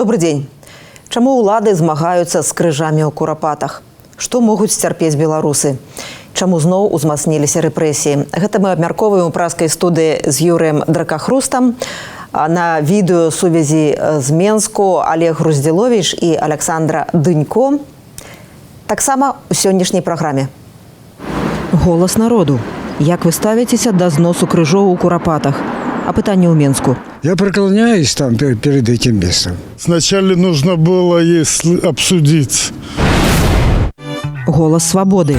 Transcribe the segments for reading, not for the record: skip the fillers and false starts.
Добрый день. Чаму ўлады змагаюцца з крыжамі ў курапатах? Што могуць сцярпець беларусы? Чаму зноў узмацніліся рэпрэсіі? Гэта мы абмярковаем у праскай студыі з Юрыем Дракахрустам. На відэосувязі з Менску Олег Груздзіловіч і Александра Дынько. Таксама ў сённяшняй праграме. Голас народу. Як вы ставіцеся да зносу крыжоў у курапатах? А пытанне ў Менску. Я преклоняюсь там перед этим местом. Сначала нужно было обсудить. Голос свободы.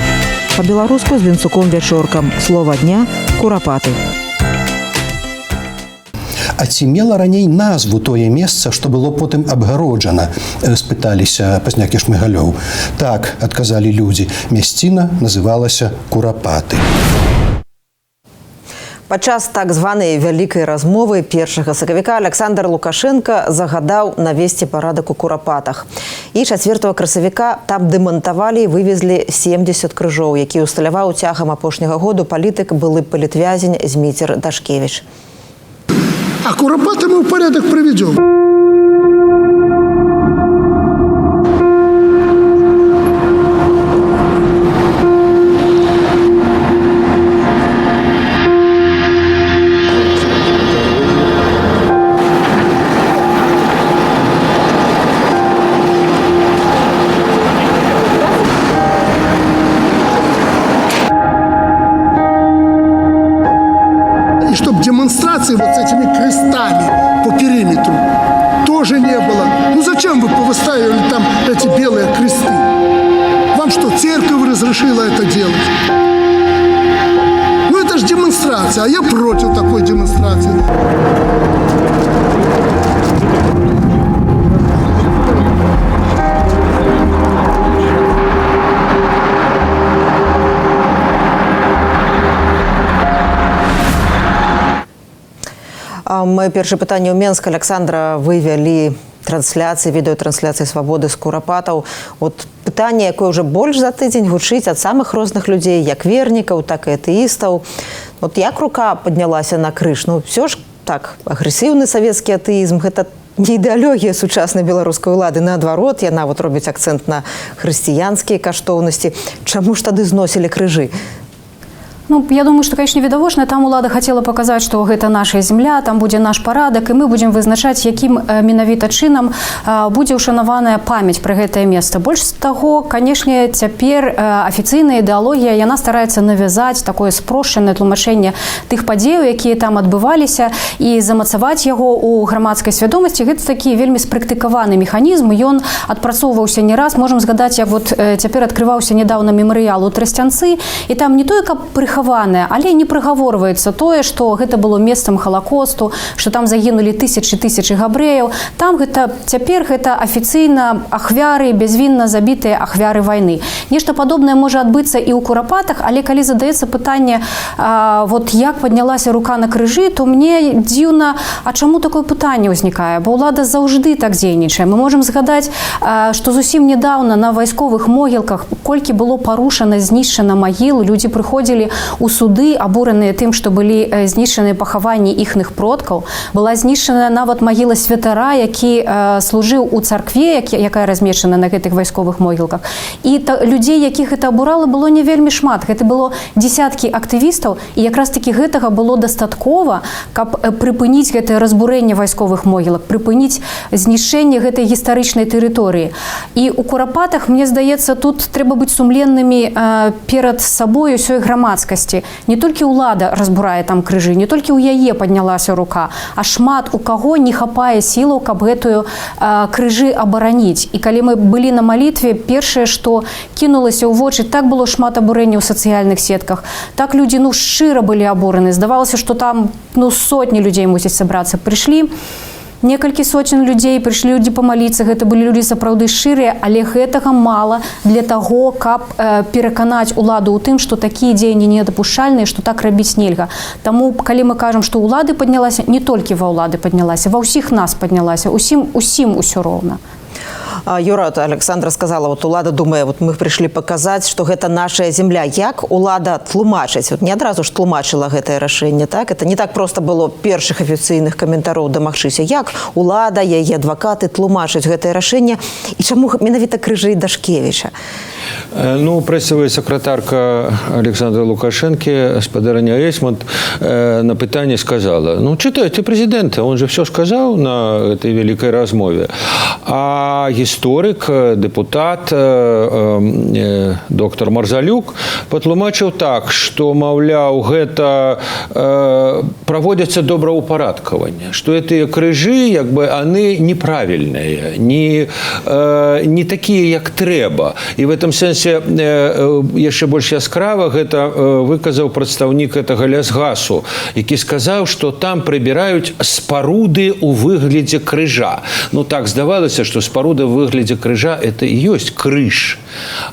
По-беларуску з Вінцуком Вячоркам. Слова дня – курапаты. А ці мела раней назву тое месца, што было потым абгароджана, спыталіся пазнякі Шмыгалёў. Так, адказалі людзі, мясціна называлася Курапаты. Падчас так званай вялікай размовы 1 сакавіка Александр Лукашенко загадаў навесці парадак у курапатах. І 4 красавіка там дэмантавалі і вывезлі 70 крыжоў, які ўсталяваў цягам апошняга году палітык былы палітвязень Зміцер Дашкевіч. А курапаты мы в порядок приведем. И чтобы демонстрации вот с этими крестами по периметру тоже не было. Ну зачем вы повыставили там эти белые кресты? Вам что, церковь разрешила это делать? Ну это же демонстрация, а я против такой демонстрации. Моё першае пытанне ў Менск. Александра, вы вялі трансляцыі, відэатрансляцыі свабоды з курапатаў. От пытанне, якое ўжо больш за тыдзень гучыць ад самых розных людзей, як вернікаў, так і атэістаў. От як рука паднялася на крыж? Ну, ўсё ж так, агрэсіўны савецкі атэізм, гэта не ідэалогія сучаснай беларускай улады. Наадварот, яна вот робіць акцэнт на хрысціянскія каштоўнасці. Чаму ж тады зносілі крыжы? Ну, я думаю, что, конечно, відавочна, там улада хотела показать, что гэта наша земля, там будзе наш парадак, и мы будем вызначаць, якім менавіта чынам будзе ушанаваная памяць пра гэтае месца. Больш таго, конечно, цяпер афіцыйная ідэалогія, яна стараецца навязаць такое спрошчанае тлумачэнне тых падзеяў, якія там адбываліся, і замацаваць яго ў грамадскай свядомасці. Гэта такі вельмі спрактыкаваны механізм, ён адпрацоўваўся не раз. Можам згадаць, як вот цяпер адкрываўся нядаўна мемарыял у Трасцянцы, і там не тое, каб але не прыгаворваецца тое, што гэта было месцам Халакосту, што там загінулі тысячы габрэяў. Там гэта цяпер гэта афіцыйна ахвяры, бязвінна забітыя ахвяры вайны. Нешта падобнае можа адбыцца і ў курапатах, але калі задаецца пытанне, вот як паднялася рука на крыжы, то мне дзіўна, а чаму такое пытанне ўзнікае? Бо ўлада заўжды так дзейнічае. Мы можам згадаць, што зусім нядаўна на вайсковых могілках колькі было парушана, знішчана магіл, людзі прыходзілі у суды, абураныя тым, што былі знішчаныя пахаванні іхных продкаў. Была знішчана нават магіла святара, які служыў у царкве, якая размешчана на гэтых вайсковых могілках. І людзей, якіх гэта абурала, было не вельмі шмат. Гэта было дзесяткі актывістаў, і якраз такі гэтага было дастаткова, каб прыпыніць гэтае разбурэнне вайсковых могілак, прыпыніць знішчэнне гэтай гістарычнай тэрыторыі. І ў курапатах, мне здаецца, тут трэба быць сумленнымі перад сабой усёй грамадскасці. Не толькі ўлада разбурае там крыжы, не толькі ў яе паднялася рука, а шмат у каго не хапае сілаў, каб гэтую крыжы абараніць. І калі мы былі на малітве, першае, што кінулася ў вочы, так было шмат абурэння ў сацыяльных сетках. Так людзі, шчыра былі абураны. Здавалася, што там, сотні людзей мусяць сабрацца. Прыйшлі некалькі сотен людзей, прыйшлі людзі памаліцца, гэта былі людзі сапраўды шчырыя, але гэтага мала для таго, каб пераканаць уладу ў тым, што такія дзеянні недапушчальныя, што так рабіць нельга. Таму, калі мы кажам, што ўлады паднялася, не толькі ва ўлады паднялася, ва ўсіх нас паднялася, усім усё роўна. Юра, вот Александра сказала, вот улада думае, вот мы пришли показать, что гэта наша земля. Як улада тлумачыць? Вот не адразу ж тлумачыла гэтае рашэнне, так? Это не так просто было першых афіцыйных каментароў дамагчыся. Як улада, яе адвакаты тлумачаць гэтае рашэнне і чаму менавіта Крыжы і Дашкевіча? Ну, прессовая секретарка Александра Лукашенко, спадарня Эйсмонт, на пытанне сказала, ну, читайте президента, он же все сказал на этой великой размове. А историк, депутат, доктор Марзалюк патлумачыў так, что, маўляў, гэта проводятся добраўпарадкаванне, что эти крыжы, як бы, они неправильные, не такие, як трэба. И в этом сэнсе яшчэ больш яскрава гэта выказаў прадстаўнік гэтага лясгасу, які сказаў, што там прыбіраюць спаруды ў выглядзе крыжа. Ну так здавалася, што спаруда ў выглядзе крыжа это і ёсць крыж.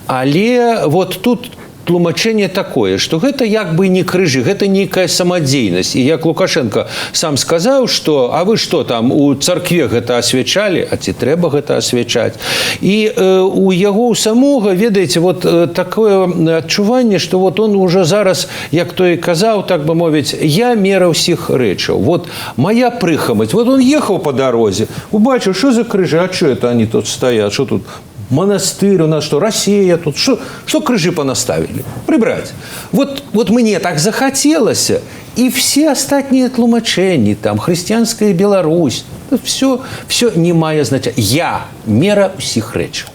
Але вот тут тлумачэнне такое, што гэта як бы не крыжы, гэта нейкая самадзейнасць. І як Лукашенко сам сказаў, што а вы што там у царкве гэта асвячалі, а ці трэба гэта асвячаць? І у яго самога, ведаеце, вот такое адчуванне, што вот он уже зараз, як той казаў, так бы мовіць, я мера ўсіх рэчаў. Вот моя прыхамаць. Вот он ехаў по дарозе, убачыў, што за крыжы, а што это они тут стаят, што тут монастырь у нас, что Россия тут, что крыжи понаставили? Прибрать. Вот мне так захотелось, и все остальные тлумачения, там, христианская Беларусь, все не мае значения. Я мера усіх рэчаў.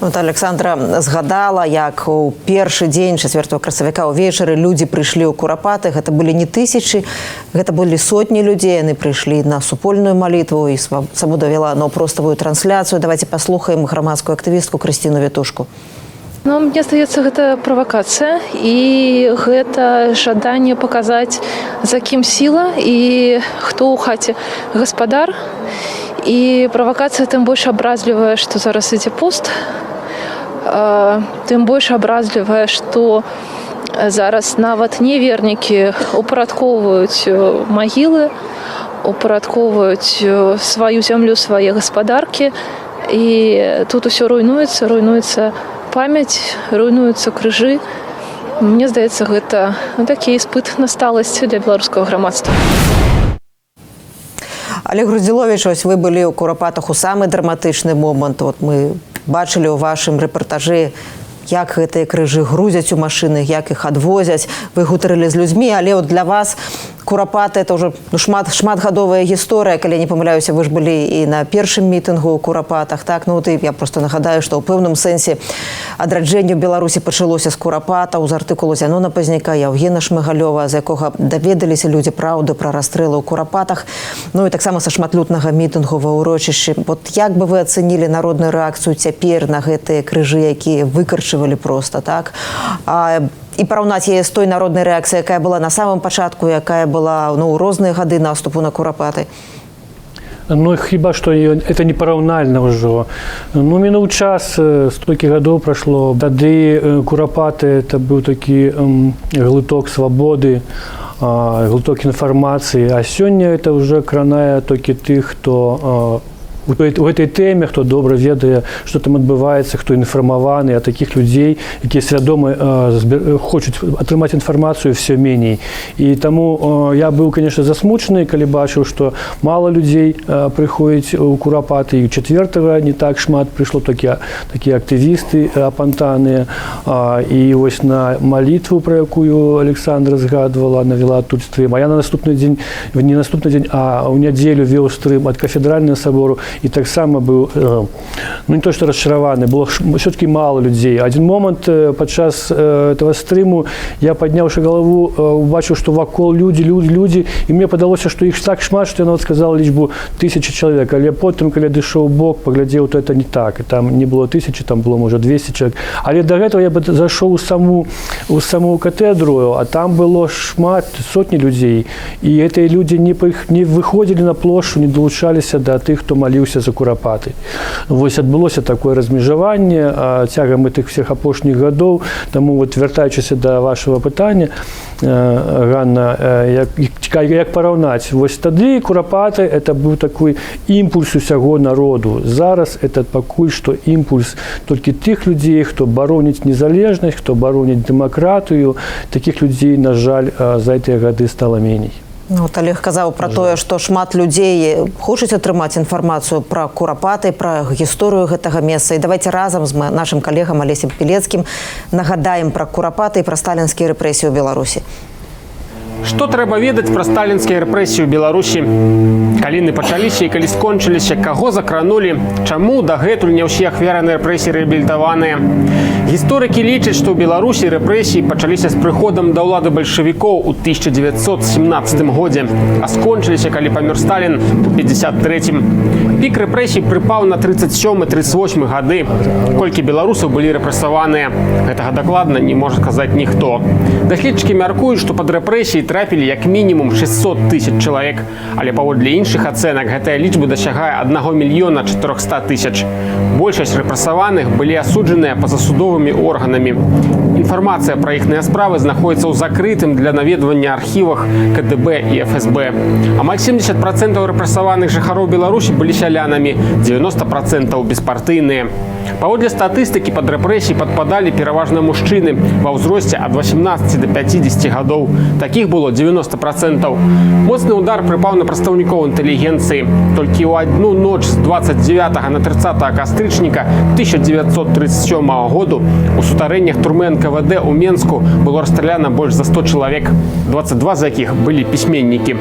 Вот Александра згадала, як у першы дзень 4 красавіка ўвечары людзі прыйшлі ў Курапаты. Гэта былі не тысячы, гэта былі сотні людзей. Яны прыйшлі на супольную малітву, і Свабода вела наўпроставую трансляцыю. Давайте паслухаем грамадскую актывістку Крысціну Ветушку. Ну, мне здаецца, гэта правакацыя, і гэта жаданне паказаць, за кім сіла і хто ў хаце гаспадар. І правакацыя тым больш абразлівая, што зараз ідзе пост, тым больш абразлівая, што зараз нават невернікі упарадкоўваюць магілы, упарадкоўваюць сваю зямлю, свае гаспадаркі, і тут усё руйнуецца памяць, руйнуюцца крыжы. Мне здаецца, гэта такі іспыт на сталасць для беларускага грамадства. Олег Груздзіловіч, ось вы былі ў Курапатах у самы драматычны момант. Вот мы бачылі ў вашым рэпартажы, як гэтыя крыжы грузяць у машыны, як іх адвозяць. Вы гутарылі з людзьмі, але вот для вас Курапаты – это уже шматгадовая гісторыя. Калі не памыляюся, вы ж былі і на першым мітынгу ў Курапатах. Так? Ну, я просто нагадаю, што ў пэўным сэнсе адраджэнне ў Беларусі пачалося з Курапатаў, з артыкулу Зянона Пазняка, Яўгена Шмыгалёва, з якога даведаліся людзі праўды пра расстрэлы ў Курапатах. Ну і таксама са шматлюднага мітынгу ва ўрочышчы. Вот як бы вы ацэнілі народную рэакцыю цяпер на гэтыя крыжы, якія выкарчывалі проста, так? І параўнаць яе з той народнай рэакцыяй, якая была на самым пачатку, якая была ў розныя гады наступу на Курапаты? Ну, хіба што это не параўнальна ўжо. Ну, мінуў час, столькі гадоў прайшло. Тады Курапаты – это быў такі глыток свабоды, глыток інфармацыі. А сёння это ўжо кранае толькі тых, хто у гэтай тэме, хто добра ведае, што там адбываецца, хто інфармаваны, а такіх людзей, якія свядома хочуць атрымаць інфармацыю, все меней. І таму я быў, конечно, засмучаны, калі бачыў, што мала людзей прыходзіць у Курапаты, і 4-го не так шмат прыйшло, такія актывісты апантаныя. І вось на малітву, пра якую Александра згадвала, навела тут стрым. А я на наступны дзень, не наступны дзень, а ў нядзелю вёў стрым ад кафедральнага сабору. І таксама быў, ну не то што расчараваны, было все-таки мало людзей. Адзін момант падчас этого стрыму я, падняўшы галаву, убачыў, што вакол людзі, і мне падалося, што іх так шмат, што я нават сказал лічбу 1000 чалавек. Але потым, калі дышоў бок, паглядзеў, то это не так. Там не было 1000, там было, можа, 200 чалавек. Але да гэтага я бы зайшоў у саму катедру, а там было шмат, сотні людзей. І гэтыя людзі не выходзілі на плошчу, не далучаліся да тых, хто маліўся Беларусі за Курапатай. Вось адбылося такое размежаванне цягам гэтых всех апошніх гадоў. Таму вот, вяртаючыся да вашего пытання, Ганна, як параўнаць? Вось тады Курапатай это быў такой імпульс усяго народу. Зараз это пакуль што імпульс толькі тых людзей, хто бароніць незалежнасць, хто бароніць дэмакратыю. Такіх людзей, на жаль, за гэтыя гады стала меней. Вот Олег казаў пра тое, што шмат людзей хочуць атрымаць інфармацыю пра Курапатай, пра гісторыю гэтага месца. І давайте разам з нашым калегам Алесем Пілецкім нагадаем пра Курапатай і пра сталінскія рэпрэсіі ў Беларусі. Што трэба ведаць пра сталінскія рэпрэсіі ў Беларусі? Калі яны пачаліся і калі скончыліся, каго закранулі, чаму дагэтуль не ўсе ахвяры рэпрэсій рэабілітаваныя? Гісторыкі лічаць, што ў Беларусі рэпрэсіі пачаліся з прыходам да ўлады бальшавікоў у 1917 годзе, а скончыліся, калі памёр Сталін у 1953. Пік рэпрэсій прыпаў на 1937-1938 гады. Колькі беларусаў былі рэпрэсаваныя? Гэтага дакладна не можа сказаць ніхто. Даследчыкі мяркуюць, што пад рэпрэсіі трапілі як мінімум 600 000 чалавек, але паводле іншых ацэнак гэтая лічба дасягае 1 400 000. Большасць рэпрэсаваных былі асуджаныя пазасудовымі органамі. Інфармацыя пра іхныя справы знаходзіцца ў закрытым для наведвання архівах КДБ і ФСБ. Амаль 70% рэпрэсаваных жыхароў Беларусі былі сялянамі, 90% беспартыйныя. Паводле статыстыкі пад рэпрэсіі падпадалі пераважна мужчыны ва ўзросце ад 18 до 50 гадоў. Такіх было 90%. Моцны удар прыпаў на прадстаўнікоў інтэлігенцыі. Толькі ў адну ноч з 29 на 30 кастрычніка 1937 году у сутарэннях турмы НКВД у Менску было расстраляна больш за 100 чалавек, 22 з якіх былі пісьменнікі.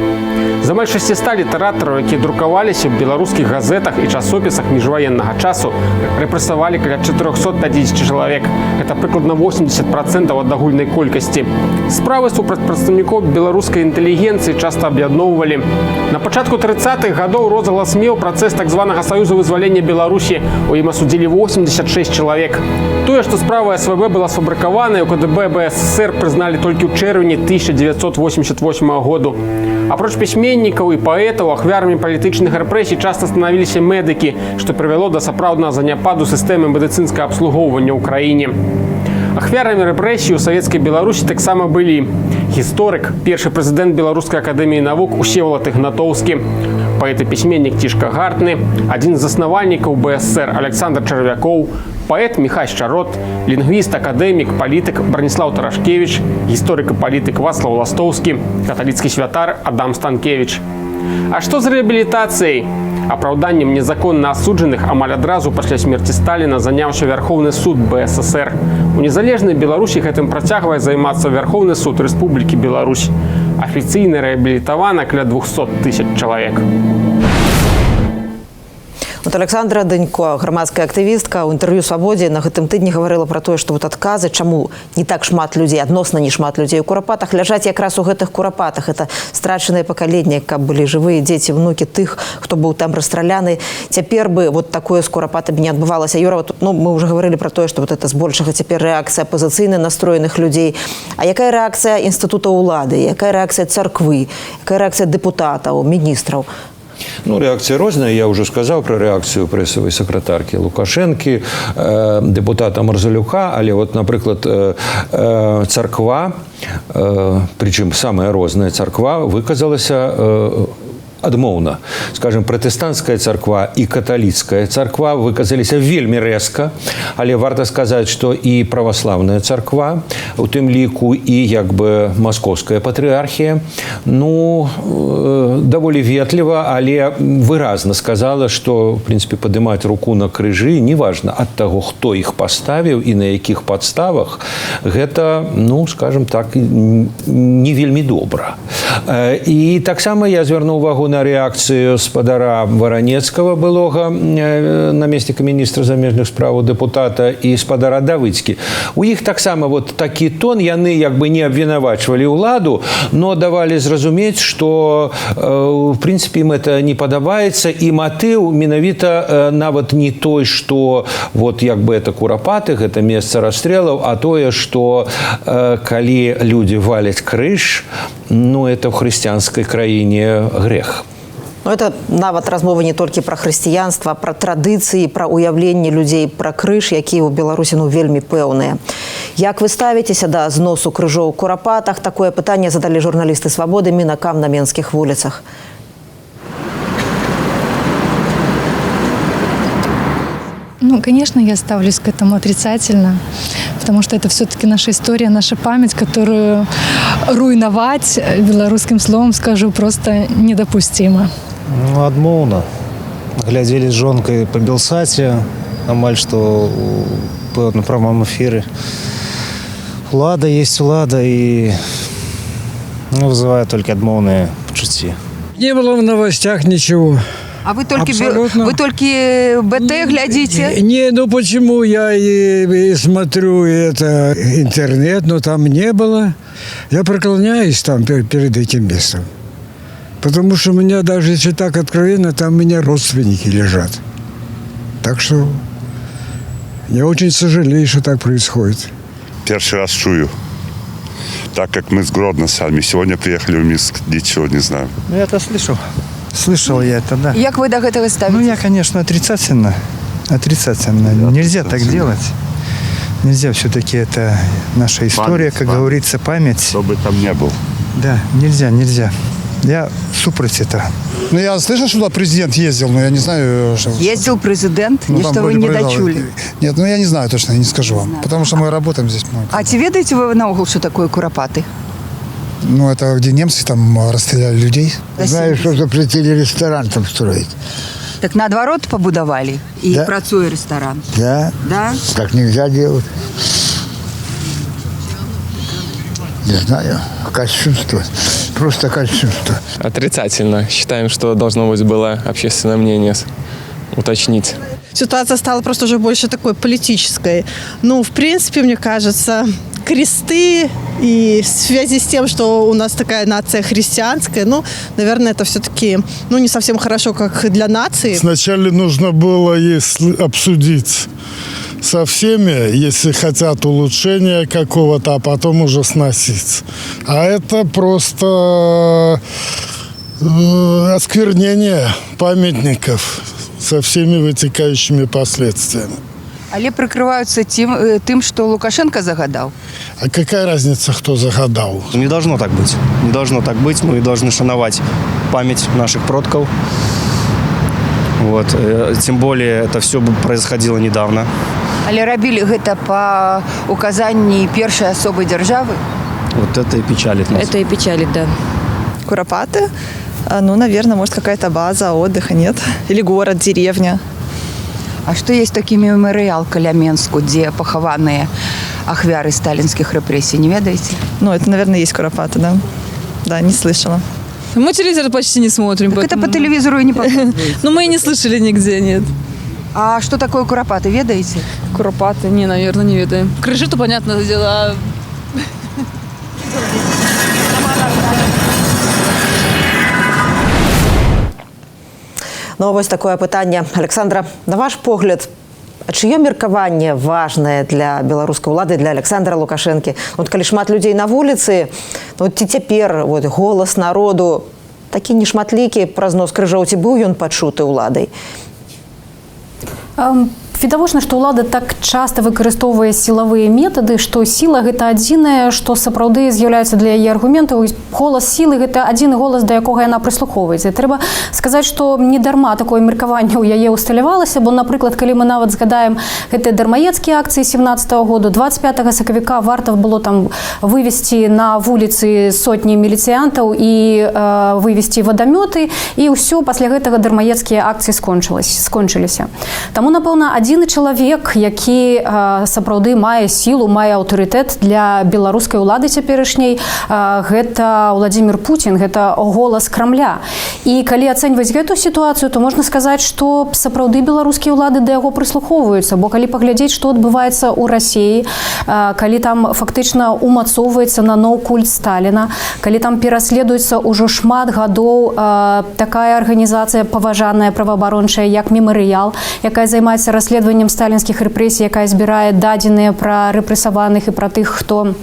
За амаль 600 літаратараў, якія друкаваліся ў беларускіх газетах і часопісах міжваеннага часу, рэпрэсавалі каля 450 чалавек. Гэта прыкладна 80% ад агульнай колькасці. Справы супраць прадстаўнікоў беларускай інтэлігенцыі часта аб'ядноўвалі. На пачатку 30-х гадоў розгалас меў працэс так званага Саюза вызвалення Беларусі. У ім асудзілі 86 чалавек. Тое, што справа СВБ была сфабрыкаваная, у КДБ БССР прызналі толькі ў чэрвені 1988 году. Апроч пісьменнікаў і паэтаў, ахвярамі палітычных рэпрэсій часта станавіліся медыкі, што прывяло да сапраўднага заняпаду сістэмы медыцынскага абслугоўвання ў краіне. Ахвярамі рэпрэсій у савецкай Беларусі таксама былі гісторык, першы прэзідэнт Беларускай акадэміі навук Усевалад Ігнатоўскі, паэт і пісьменнік Цішка Гартны, адзін з заснавальнікаў БССР Александр Чарвякоў, паэт Міхай Шчарот, лінгвіст, акадэмік, палітык Браніслаў Тарашкевіч, гісторык і палітык Вацлаў Ластоўскі, каталіцкі святар Адам Станкевіч. А што з рэабілітацыяй? Апраўданнем незаконна асуджаных амаль адразу пасля смерці Сталіна заняўся Вярхоўны суд БССР. У незалежнай Беларусі гэтым працягвае займацца Вярхоўны суд Рэспублікі Беларусь. Афіцыйна рэабілітавана каля 200 000 чалавек. Вот Александра Дэнько, грамадская актывістка, у інтэрв'ю «Свабодзе» на гэтым тыдні гаварыла пра тое, што вот адказы, чаму не так шмат людзей, адносна не шмат людзей у Курапатах, ляжаць якраз у гэтых Курапатах. Это страчаныя пакаленні, каб былі жывыя дзеці, внукі тых, хто быў там расстраляны. Цяпер бы вот такое з Курапатамі не адбывалася. Юра, вот, мы уже говорили про тое, што вот это збольшага цяпер рэакцыя апазіцыйна настроеных людзей. А якая рэакцыя інстытута ўлады, якая рэакцыя царквы, якая рэакцыя дэпутатаў, міністраў? Ну, реакция розная. Я уже сказал про реакцию прессовой сакратарки Лукашенки, депутата Марзалюка, але вот, например, церква, причем самая розная церква, выказалась адмоўна. Скажем, пратэстанцкая царква і каталіцкая царква выказаліся вельмі рэзка, але варта сказаць, што і праваслаўная царква, у тым ліку і як бы маскоўская патрыархія, ну, даволі ветліва, але выразна сказала, што, в прынцыпе, падымаць руку на крыжы, неважна ад таго, хто іх паставіў і на якіх падставах, гэта, ну, скажем так, не вельмі добра. І таксама я звярнуў увагу на реакцию спадара Варанецкого, былога наместника министра замежных справ, депутата, и спадара Давыцкі. У іх таксама вот такі тон, яны як бы не абвінавачвалі ўладу, но давали зразумець, что в принципе им это не падабаецца, и матыў менавіта нават не той, что вот як бы это Курапаты, это месца расстрелаў, а тое, что калі люди валяць крыж, ну это в хрысціянскай краіне грех. Но это нават размова не толькі пра хрысціянства, пра традыцыі, пра ўяўленне людзей пра крыж, якія ў Беларусі вельмі пэўныя. Як вы ставіцеся да зносу крыжоў у курапатах? Такое пытанне задалі журналісты «Свабоды» мінакам на менскіх вуліцах. Ну, конечно, я ставлюсь к этому отрицательно, потому что это все-таки наша история, наша память, которую руйновать, белорусским словом скажу, просто недопустимо. Ну, адмоўна. Глядзелі з жонкай па Белсаце, амаль што у пэўным прамым эфіры. Улада есть улада, и вызывае толькі адмоўныя пачуцці. Не было в новостях ничего. А вы только БТ глядите? Не, ну почему я и смотрю это интернет, но там не было. Я преклоняюсь там перед этим местом. Потому что у меня, даже если так откровенно, там у меня родственники лежат. Так что я очень сожалею, что так происходит. Первый раз чую. Так как мы с Гродно сами. Сегодня приехали в Минск, ничего не знаю. Ну, я это слышал. Слышал я это, да. Як вы до этого ставитесь? Ну, я, конечно, отрицательно. Отрицательно. Нельзя так делать. Нельзя, все-таки это наша история, как говорится, память. Кто бы там не был. Да, нельзя. Я супротив этого. Ну, я слышал, что туда президент ездил, но я не знаю... Что... Ездил президент, ну, и что вы не дочули? Нет, ну я не знаю точно, я не скажу вам. Потому что мы работаем здесь. А ці ведаете вы наогул, что такое курапаты? Ну, это где немцы там расстреляли людей. Знаю, что запретили ресторан там строить. Так наоборот побудовали, и да. працуе ресторан. Да. Да? Так нельзя делать. Не знаю, кощунство. Просто кощунство. Отрицательно. Считаем, что должно быть было общественное мнение уточнить. Ситуация стала просто уже больше такой политической. Ну, в принципе, мне кажется, кресты и в связи с тем, что у нас такая нация христианская, ну, наверное, это все-таки, ну, не совсем хорошо, как для нации. Сначала нужно было обсудить со всеми, если хотят улучшения какого-то, а потом уже сносить. А это просто осквернение памятников со всеми вытекающими последствиями. Але прикрываются тем, что Лукашенко загадал. А какая разница, кто загадал? Не должно так быть. Не должно так быть. Мы должны шановать память наших предков. Вот. Тем более это все происходило недавно. Але рабілі гэта по указанию первой особой державы? Вот это и печалит нас. Это и печалит, да. Куропаты? Ну, наверное, может, какая-то база отдыха, нет? Или город, деревня. А что есть такой мемориал каля Менску, где похованные ахвяры сталинских репрессий, не ведаете? Ну, это, наверное, есть Куропаты, да? Да, не слышала. Мы телевизор почти не смотрим. Так это по телевизору и не показывают. Ну, мы и не слышали нигде, нет. А что такое Куропаты, ведаете? Куропаты, не, наверное, не ведаем. Крыжи-то, понятное дело. Ну, вось такое пытанне. Александра, на ваш погляд, а чыё меркаванне важнае для беларускай улады, для Александра Лукашэнкі? Вот калі шмат людзей на вуліцы, ну, ці цяпер вот, голас народу такі нешматлікі пра знос крыжоў, ці быў ён пачуты ўладай? Відавочна, што ўлада так часта выкарыстоўвае сілавыя метады, што сіла гэта адзінае, што сапраўды з'яўляецца для яе аргументаў. Голас сілы гэта адзіны голас, да якога яна прыслухоўваецца. Трэба сказаць, што не дарма такое меркаванне ў яе усталявалася, бо, напрыклад, калі мы нават згадаем гэтыя дармаедскія акцыі 17-го году, 25 сакавіка варта было там вывесці на вуліцы сотні міліцыянтаў і вывесці вадамёты, і ўсё, пасля гэтага дармаедскія акцыі скончыліся. Таму, напэўна, адзіны чалавек, які сапраўды мае сілу, мае аўтарытэт для беларускай улады цяперашняй, гэта Владимир Путин, гэта голас Крамля. І калі ацэньваць гэту сітуацыю, то можна сказаць, што сапраўды беларускія ўлады да яго прыслухоўваюцца, бо калі паглядзець, што адбываецца ў Расіі, калі там фактычна умацоўваецца наноў культ Сталіна, калі там пераследуецца ўжо шмат гадоў такая арганізацыя паважаная праваабарончая, як мемарыял, якая займаецца расследаваннем сталінскіх рэпрэсій, якая збірае дадзеныя пра рэпрэсаваных і пра тых, хто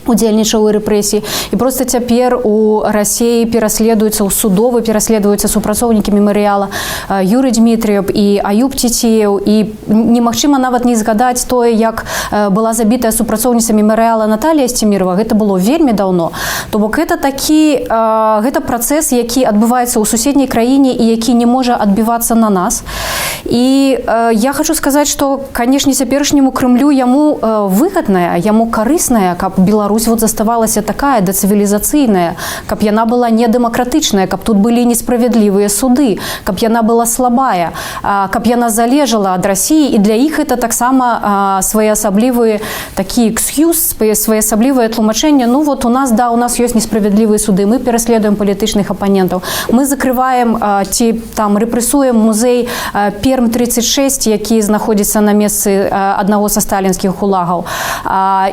удзельнічаў у рэпрэсіі. І проста цяпер у Расіі пераследуюцца, у судовы пераследуюцца супрацоўнікі мемарыяла Юрый Дмітрыев і Аюб Цецеев. І немагчыма нават не згадаць тое, як была забітая супрацоўніца мемарыяла Наталія Сцемірова. Гэта было вельмі даўно. То бок гэта гэта працэс, які адбываецца ў суседняй краіне і які не можа адбівацца на нас. І я хочу сказаць, што, канешне, цяперашняму Крымлю яму выгадная, яму карысная, каб Беларусь вот заставалася такая дацывілізацыйная, каб яна была недэмакратычная, каб тут былі несправядлівыя суды, каб яна была слабая, каб яна залежала ад Расіі, і для іх это таксама своеасаблівы такі экскьюз, своеасаблівае тлумачэнне. Ну вот у нас ёсць несправядлівыя суды, мы пераследуем палітычных апанентаў, мы закрываем ці там рэпрэсуем музей Перм-36, які знаходзіцца на месцы аднаго са сталінскіх гулагаў.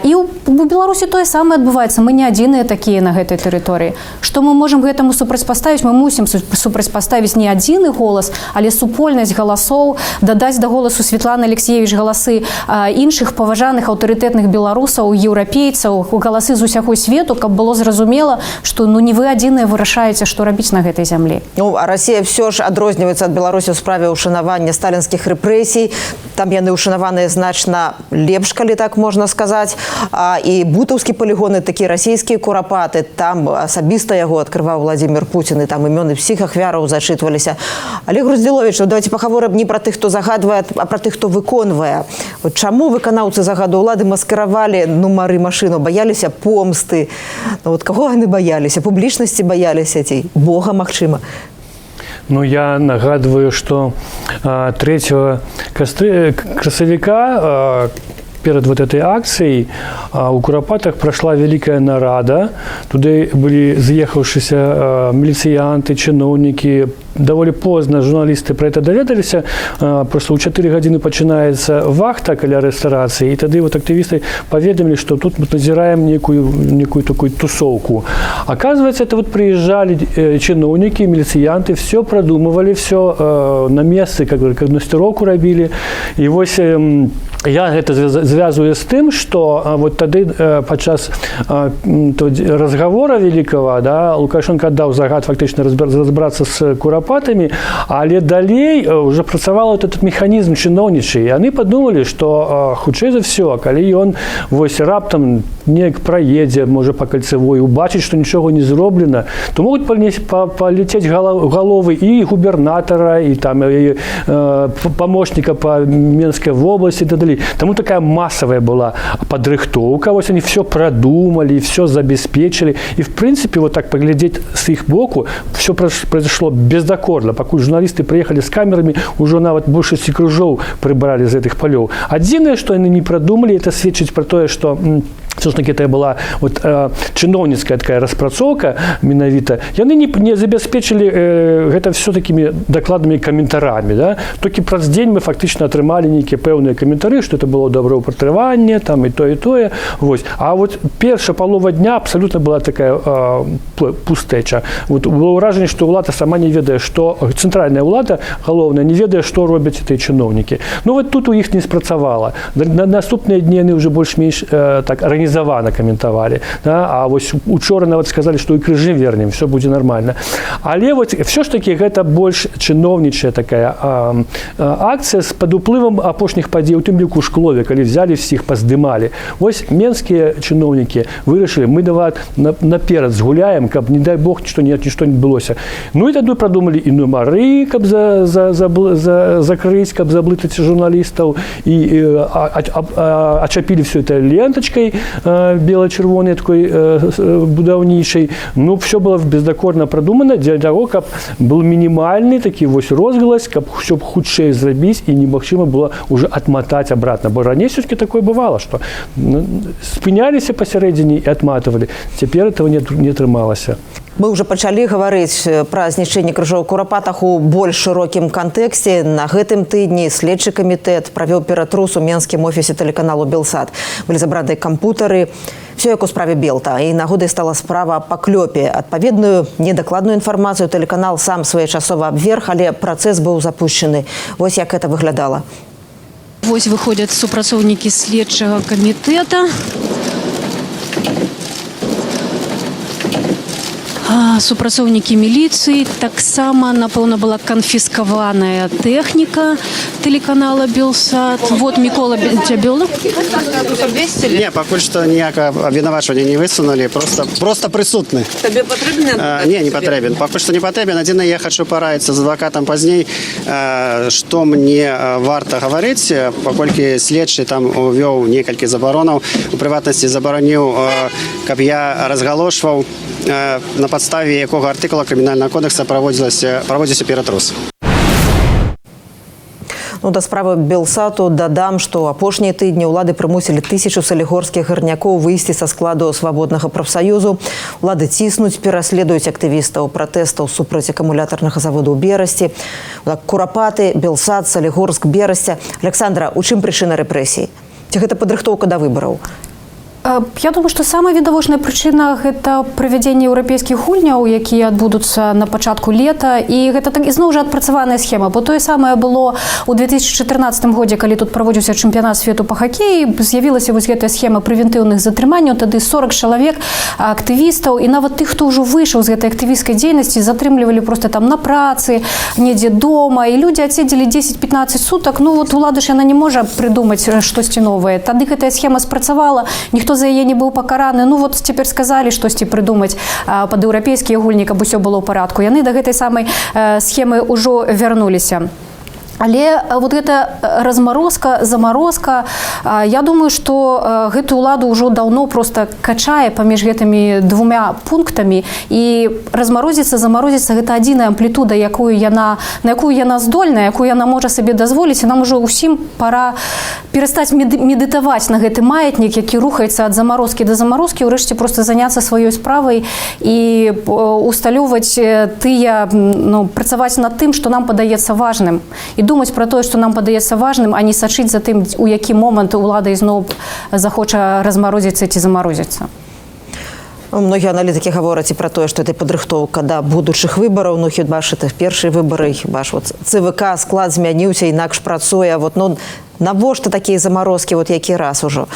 І у Беларусі тое самае адбываецца. Мы не адзіныя такія на гэтай тэрыторыі. Што мы можам гэтаму супрацьпаставіць? Мы мусім супрацьпаставіць не адзіны голас, але супольнасць галасоў, дадаць да голасу Светланы Алексеевич галасы іншых паважаных аўтарытэтных беларусаў, еўрапейцаў, галасы з усяго свету, каб было зразумела, што не вы адзіныя вырашаеце, што рабіць на гэтай зямлі. Ну, а Расія ўсё ж адрозніваецца ад Беларусі ў справе ушанавання сталінскіх рэпрэсій. Там яны ушанаваныя значна лепш, калі так можна сказаць. І бутаўскі полігоны, такі расійскія курапаты, там асабіста яго адкрываў Владимир Путин, і там імёны всіх ахвяраў зачытваліся. Олег Груздзіловіч, давайте пагаворым не пра тых, хто загадвае, а пра тых, хто выконвае. Вот чаму выканаўцы загаду ўлады маскіравалі нумары машыну, бояліся помсты? Ну, вот каго яны бояліся? Публічнасці бояліся ці Бога, магчыма? Ну, я нагадываю, что 3 красавіка перед вот этой акцией у Куропатах прошла великая нарада. Туда были заехавшиеся милицианты, чиновники. Довольно поздно журналисты про это доведались. Просто у 4 годины начинается вахта каля ресторации. И тогда вот активисты поведомили, что тут мы назираем некую такую тусовку. Оказывается, это вот приезжали чиновники, милицианты, все продумывали, все на месте, как диагностировку робили. И вот я это звязываю с тем, что вот тогда подчас разговора великого, да, Лукашенко отдал загад фактично разбираться с Куропатами, але далей уже працавал вот этот механизм чиновничий. И они подумали, что хутчэй за все, коли он вось раптом не проедет, может по кольцевой, убачить, что ничего не сделано, то могут полететь головы и губернатора, и там и помощника по Минской области и так далее. Тому такая массовая была подрыхтовка, вот они все продумали, все забеспечили. И в принципе, вот так поглядеть с их боку, все произошло бездокорно. Пока журналисты приехали с камерами, уже нават больше кружов прибрали из этих полев. Одиное, что они не продумали, это свидчить про то, что все-таки это была вот, чиновницкая такая распрацоўка менавіта. Яны не забеспечили это все такими докладными комментариями. Да? Только праз день мы фактично атрымали некие пэўныя каментары, что это было доброўпатрыванне, там и то, и то. Вот. А вот першая полова дня абсолютно была такая пустэча. Вот было ўражанне, что ўлада сама не ведае, что центральная ўлада, галоўная, не ведае, что робяць эти чиновники. Ну вот тут у іх не спрацавала. На наступныя дні яны уже больш-менш так организованно комментовали. Да? А вот учора нават сказали, что и крыжи вернем, все будет нормально. Але вот все ж таки это больш чиновничая такая акция с под уплывом апошніх падзей, у тым ліку Шклове, калі взяли всех, поздымали. Вось менские чиновники вырашили, мы давай наперед сгуляем, каб, не дай бог, ничто не былося. Ну и тогда продумали и нумары, каб закрыть, каб заблытать журналистов, и очапили все это ленточкой бело-червоной такой будаўнічай. Ну, все было бездокорно продумано для того, каб был минимальный такой вось розгалас, каб все хутчэй зрабіць и немагчыма было уже отмотать обратно. Бо ранее все-таки такое бывало, что спынялись посередине и отматывали. Теперь этого не атрымалася. Мы уже пачалі гаварыць пра знішчэнне крыжоў у Курапатах у больш шырокім кантэксце. На гэтым тыдні следчы камітэт правёў ператрус у менскім офісе тэлеканалу «Белсат». Былі забраны кампутары, все як у справе Белта. І нагодай стала справа па клёпе. Адпаведную недакладную інфармацыю тэлеканал сам своечасова абверг, але працэс быў запущены. Вось як гэта выглядала. Вось выходят супрацоўнікі следчага камітэта. супрацоўнікі міліцыі, таксама, напэўна, была канфіскаваная тэхніка тэлеканала «Белсат». Вот Мікола Дзябёла. Не, пакуль што ніякага абвінавачвання не высунулі, просто прысутны. Табе патрэбен? Не патрэбен. Пакуль што не патрэбен. Адзінае, я хачу параіцца з адвакатам пазней, што мне варта гаварыць, паколькі следчы там увёў некалькі забаронаў, у прыватнасці забараніў, каб я разгалошваў, на падставе якога артыкула крымінальнага кодекса праводзіўся ператрус. Ну, да справы Белсату дадам, што апошнія тыдні ўлады прымусілі 1000 салігорскіх гарнякоў выйсці са складу свабоднага прафсаюзу. Улады ціснуць, пераследуюць актывістаў пратэстаў супраць акумулятарнага заводу ў Берасці. Курапаты, Белсат, Салігорск, Берасця. Александра, у чым прычына рэпрэсій? Ці гэта падрыхтоўка да выбараў? Я думаю, што самая відавочная прычына – гэта правядзенне еўрапейскіх гульняў, якія адбудуцца на пачатку лета. І гэта ізноў жа адпрацаваная схема, бо тое самае было ў 2014 годзе, калі тут праводзіўся чэмпіянат свету па хакеі, з'явілася вось гэтая схема прэвентыўных затрыманняў, тады 40 чалавек актывістаў, і нават тых, хто ўжо выйшаў з гэтай актывісцкай дзейнасці, затрымлівалі проста там на працы, недзе дома, і людзі адседзелі 10-15 сутак. Ну вот улада ж яна не можа прыдумаць штосьці новае. Тады гэтая схема спрацавала, ніхто за яе не быў пакараны. Ну вот цяпер сказалі штосьці прыдумаць пад еўрапейскія гульні, каб усё было ў парадку. Яны да гэтай самай схемы ўжо вярнуліся. Але вот гэта размарозка, замарозка, я думаю, што гэтую ўладу ўжо даўно просто качае паміж гэтымі двумя пунктамі, і размарозіцца, замарозіцца — гэта адзіная амплітуда, на якую яна здольная, якую яна можа сабе дазволіць, і нам ужо ўсім пара перастаць медытаваць на гэты маятнік, які рухаецца ад замарозкі да замарозкі, ўрэшце просто заняцца сваёй справай і усталёўваць тыя, працаваць над тым, што нам падаецца важным. І думаць пра тое, што нам падаецца важным, а не сачыць за тым, у які момант улада ізноў захоча размарозіцца ці замарозіцца. Многія аналітыкі гавораць і пра тое, што гэта падрыхтоўка да будучых выбараў. Ну, хіба ж гэта першыя выбары, хіба ж ЦВК, склад змяніўся, інакш працуе. Навошта такія замарозкі, які раз ужо?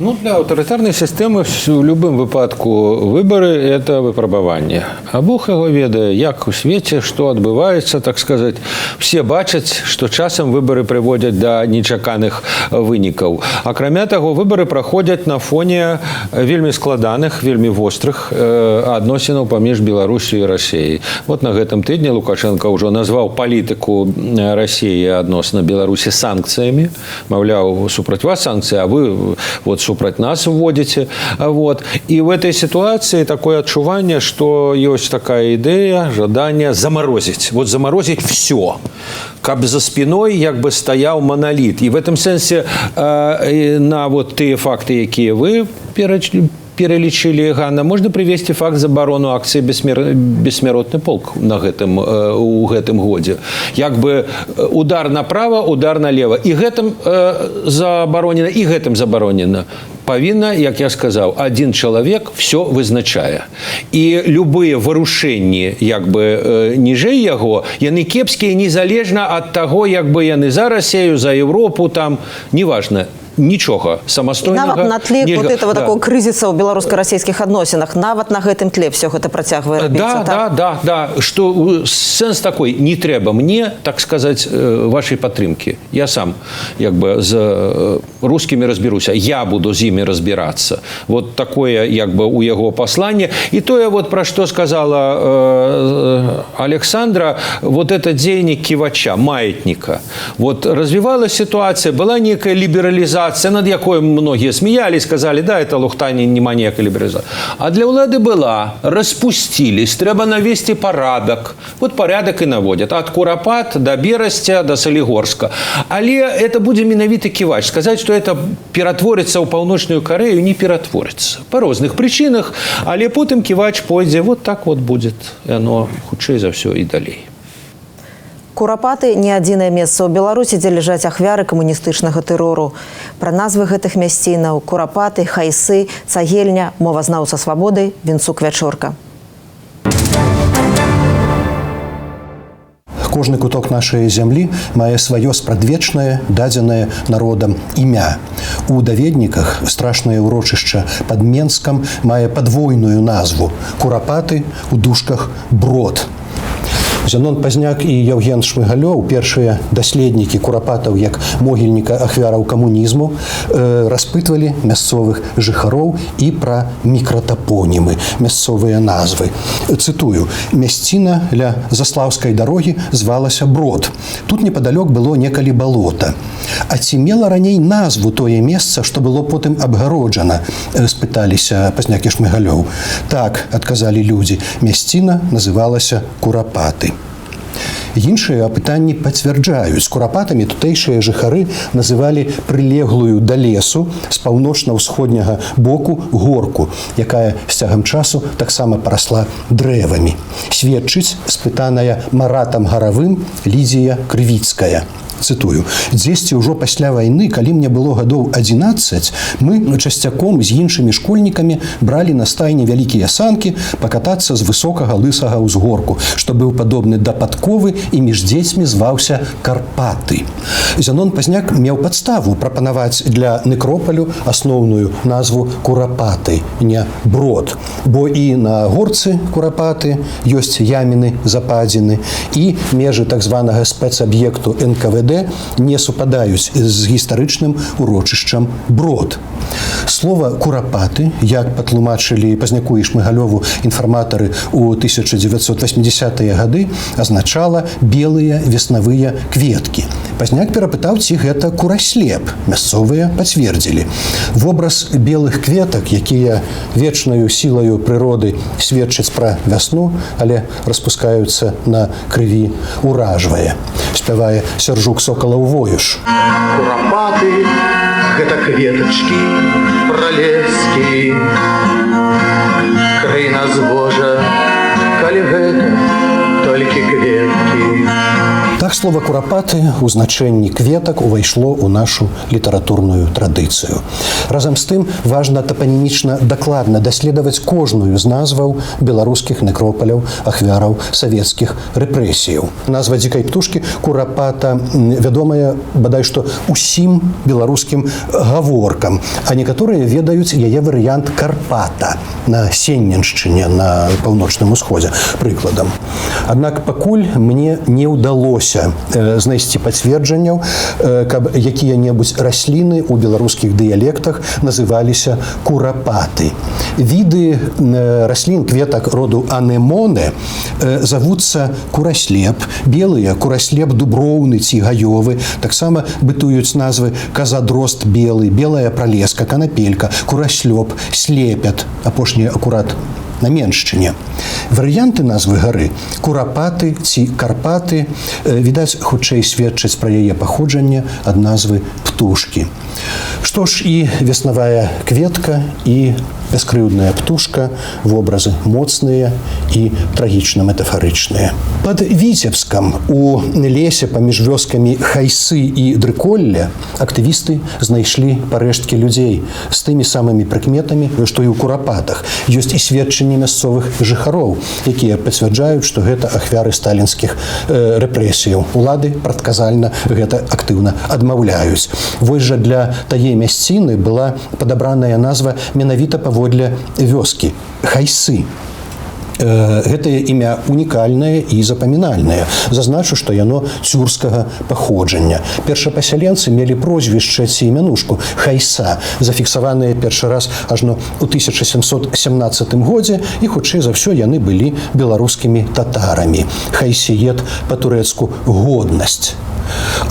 Ну, для аўтарытарнай сістэмы в любым выпадку выбары – это выпрабаванне. А Бог яго ведае, як у свеце, што адбываецца, так сказаць. Все бачаць, што часам выбары прыводзяць да нечаканых вынікаў. Акрамя таго, выбары праходзяць на фоне вельмі складаных, вельмі вострых адносінаў паміж Беларусю і Расіяй. Вот на гэтым тыдні Лукашенко ўжо назваў палітыку Расіі адносна Беларусі санкцыямі. Маўляў, супраць вас санкцыі, а вы супраць нас вводите. И в этой ситуации такое отчувание, что есть такая идея, жадание заморозить. Заморозить все. Как за спиной стоял монолит. И в этом сенсе на те факты, какие вы перелічылі, Ганна, можна прывесці факт забарону акцыі «Бессмяротны полк» у гэтым годзе. Удар направо, удар налево. І гэтым забаронена, і гэтым забаронена. Павінна, як я сказаў, один чалавек все вызначае. І любыя варушэнні ніжэй яго, яны кепскія незалежна ад таго, яны за Расію, за Европу, там, неважна. Нічога самастойнага. Нават на тле этого такого крызіса ў беларуска-расійскіх адносінах, нават на гэтым тле все гэта працягвае рабіцца. Да. Што сэнс такой, не трэба мне, так сказаць, вашай падтрымкі. Я сам з рускімі разберуся. Я буду з імі разбірацца. Вот такое у яго пасланне. І тое, пра што сказала Александра, это дзеянне ківача, маятніка. Развівалась сітуацыя, была некая лібералізацыя, над якой многие смеялись, сказали, да, это лухтание, нема ніякай лібералізацыі. А для ўлады была, распустились, трэба навесці парадак. Парадак і наводят. Ад Курапат до Берасця, до Салігорска. Але это будзе менавіта ківач. Сказаць, што это ператворыцца ў Паўночную Карэю, не ператворыцца. Па розных прычынах, але потым ківач пойдзе, так будет. І оно хутчэй за ўсё і далей. Курапаты – не адзінае месца ў Беларусі, дзе ляжаць ахвяры камуністычнага тэрору. Пра назвы гэтых мясцінаў – Курапаты, Хайсы, Цагельня, мовазнаўца свабоды Вінцук Вячорка. Кожны куток нашай зямлі мае сваё спрадвечнае, дадзенае народам імя. У даведніках страшнае ўрочышча пад Менскам мае падвойную назву Курапаты, у дужках Брод. Зянон Пазняк і Яўген Шмыгалёў, першыя даследнікі курапатаў як могільніка ахвяраў камунізму, распытвалі мясцовых жыхароў і пра мікратапонімы, мясцовыя назвы. Цытую: «Мясціна ля Заслаўскай дарогі звалася Брод. Тут непадалёк было некалі балота. А ці мела раней назву тое месца, што было потым абгароджана?» – спыталіся Пазняк і Шмыгалёў. «Так», – адказалі людзі, – «мясціна называлася Курапаты». Іншыя апытанні пацвярджаюць. Курапатамі тутэйшыя жыхары называлі прылеглую да лесу з паўночна-ўсходняга боку горку, якая з цягам часу таксама парасла дрэвамі. Сведчыць спытаная Маратам Гаравым Лідзія Крывіцкая. Цытую: «Дзесьці ўжо пасля вайны, калі мне было гадоў 11, мы часцяком з іншымі школьнікамі бралі на стайні вялікія санкі пакатацца з высокага лысага ўзгорку, што быў падобны да падковы і між дзецьмі зваўся Карпаты». Зянон Пазняк меў падставу прапанаваць для некропалю асноўную назву Курапаты, не Брод, бо і на горцы Курапаты ёсць яміны, западзіны, і межы так званага спецаб'екту НКВД не супадаюць з гістарычным урочышчам Брод. Слова «курапаты», як патлумачылі Пазняку і Шмыгалёву інфарматары ў 1980-е гады, азначала белыя веснавыя кветкі. Пазняк перапытаў, ці гэта кураслеп. Мясцовыя пацвердзілі. Вобраз белых кветак, якія вечнаю сілаю прыроды сведчаць пра вясну, але распускаюцца на крыві, уражвае. Спявае Сяржук Сокалаў-Воюш. Курапаты – гэта кветачкі, пралескі. Крый нас, Божа, калі гэта толькі кветкі. Так слова «курапаты» у значэнні кветак увайшло ў нашу літаратурную традыцыю. Разам з тым, важна тапанімічна дакладна даследаваць кожную з назваў беларускіх некропаляў ахвяраў савецкіх рэпрэсіяў. Назва дзікай птушкі «курапата» вядомая бадай што усім беларускім гаворкам, а некаторыя ведаюць яе варыянт «Карпата» на Сенненшчыне, на паўночным усходзе, прыкладам. Аднак пакуль мне не ўдалося знайсці пацверджанняў, каб якія-небудзь расліны ў беларускіх дыялектах называліся курапаты. Віды раслін кветак роду анемоне завуцца кураслеп, белыя кураслеп дуброўны ці гаёвы, таксама бытуюць назвы казадрозд белы, белая пралеска, канапелька, кураслёп, слепят, апошнія акурат на Меншчыне. Варыянты назвы гары Курапаты ці Карпаты, відаць, хутчэй сведчаць пра яе паходжанне ад назвы птушкі. Што ж, і веснавая кветка, і бяскрыўдная птушка, вобразы моцныя і трагічна-метафарычныя. Пад Віцебскам у лесе паміж вёскамі Хайсы і Дрыколля актывісты знайшлі парэшткі людзей з тымі самымі прыкметамі, што і ў Курапатах. Ёсць і сведчанні мясцовых жыхароў, якія пацвярджаюць, што гэта ахвяры сталінскіх рэпрэсіяў. Улады прадказальна гэта актыўна адмаўляюць. Вось жа для тае мясціны была падабраная назва менавіта паводле вёскі Хайсы. Гэтае імя унікальнае і запамінальнае. Зазначу, што яно цюрскага паходжання. Першапасяленцы мелі прозвішча ці імянушку Хайса, зафіксаваныя першы раз ажно ў 1717 годзе, і хутчэй за ўсё яны былі беларускімі татарамі. Хайсіет па-турэцку годнасць.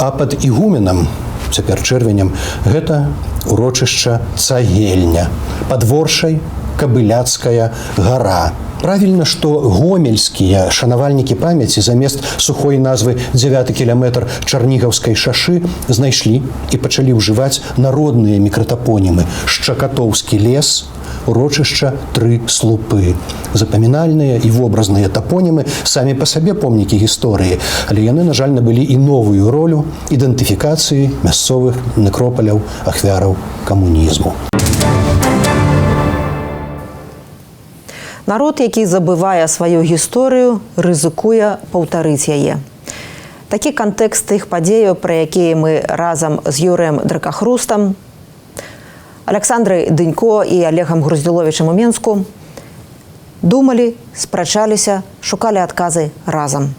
А пад ігуменам, цяпер чэрвенем, гэта урочышча Цагельня, пад Воршай Кабыляцкая гара. Правільна, што гомельскія шанавальнікі памяці замест сухой назвы 9 кіламетр Чарнігаўскай шашы знайшлі і пачалі ўжываць народныя мікратапонімы: Шчакатоўскі лес, урочышча Тры слупы. Запамінальныя і вобразныя тапонімы самі па сабе помнікі гісторыі, але яны, на жаль, набылі і новую ролю ідэнтыфікацыі мясцовых некропаляў ахвяраў камунізму. Народ, які забывае сваю гісторыю, рызыкуе паўтарыць яе. Такі кантэкст тых падзеяў, пра якія мы разам з Юрыем Дракахрустам, Александрай Дынько і Олегам Груздзіловічам у Менску думалі, спрачаліся, шукалі адказы разам.